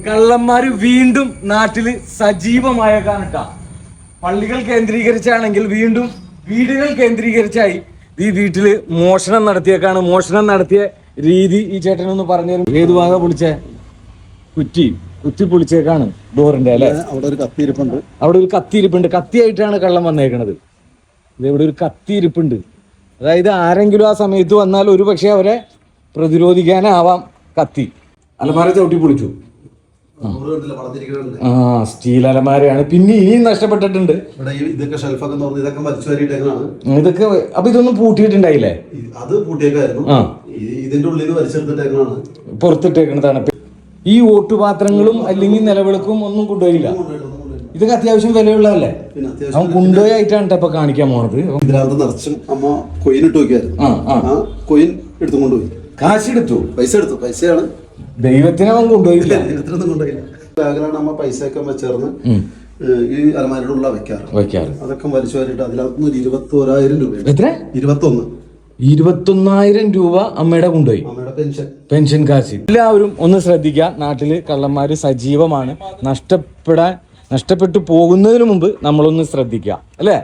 കള്ളന്മാര് വീണ്ടും നാട്ടില് സജീവമായ കാണട്ടാ. പള്ളികൾ കേന്ദ്രീകരിച്ചാണെങ്കിൽ വീണ്ടും വീടുകൾ കേന്ദ്രീകരിച്ചായി ഈ വീട്ടില് മോഷണം നടത്തിയേക്കാണ്. മോഷണം നടത്തിയ രീതി ഈ ചേട്ടനൊന്ന് പറഞ്ഞുതരും. ഏത് ഭാഗം പൊളിച്ചേ? കുത്തി പൊളിച്ചേക്കാണ് ഡോറിന്റെ അല്ലെ. അവിടെ ഒരു കത്തിയിരിപ്പുണ്ട്. അവിടെ ഒരു കത്തിയിരിപ്പുണ്ട്. കത്തിയായിട്ടാണ് കള്ളം വന്നേക്കണത്. ഇവിടെ ഒരു കത്തിയിരിപ്പുണ്ട്. അതായത് ആരെങ്കിലും ആ സമയത്ത് വന്നാൽ ഒരു പക്ഷെ അവരെ പ്രതിരോധിക്കാനാവാം കത്തി. അലമാര ചവിട്ടി പൊളിച്ചു. സ്റ്റീൽ അലമാരയാണ്. പിന്നെ ഇനിയും നഷ്ടപ്പെട്ടിട്ടുണ്ട്. ഇതൊക്കെ അപ്പൊ ഇതൊന്നും പൂട്ടിയിട്ടുണ്ടായില്ലേ? അത് പൂട്ടിയേക്കായിരുന്നു. ഇതിന്റെ ഉള്ളിൽ വലിച്ചെടുത്തിട്ടേക്കാണ്, പുറത്തിട്ടേക്കുന്നതാണ്. ഈ ഓട്ടുപാത്രങ്ങളും അല്ലെങ്കിൽ നിലവിളക്കും ഒന്നും കൊണ്ടുപോയില്ല. ഇതൊക്കെ അത്യാവശ്യം വിലയുള്ളതല്ലേ? അവൻ കൊണ്ടുപോയായിട്ടാണ് ഇപ്പൊ കാണിക്കാൻ പോണത്. ഇതിനകത്ത് നിറച്ചും അമ്മ കൊയിൻ ഇട്ട് വെക്കായിരുന്നു. കൊയിൻ എടുത്തു കൊണ്ടുപോയി. കാശെടുത്തു, പൈസ എടുത്തു. പൈസയാണ് ദൈവത്തിനെ അവൻ കൊണ്ടുപോയില്ല. ബാഗിലാണ് അമ്മ പൈസ ഒക്കെ വെച്ചേർന്ന് ഈ അലമാരയുടെ ഉള്ള വെക്കാറ്. അതൊക്കെ വലിച്ചു വാരിട്ട് അതിനകത്ത് 21,000 രൂപ. എത്ര? 21,000 രൂപ അമ്മയുടെ കൊണ്ടുപോയി. അമ്മയുടെ പെൻഷൻ കാശ്. എല്ലാവരും ഒന്ന് ശ്രദ്ധിക്കുക. നാട്ടില് കള്ളന്മാര് സജീവമാണ്. നഷ്ടപ്പെട്ടു പോകുന്നതിന് മുമ്പ് നമ്മളൊന്ന് ശ്രദ്ധിക്കുക, അല്ലേ?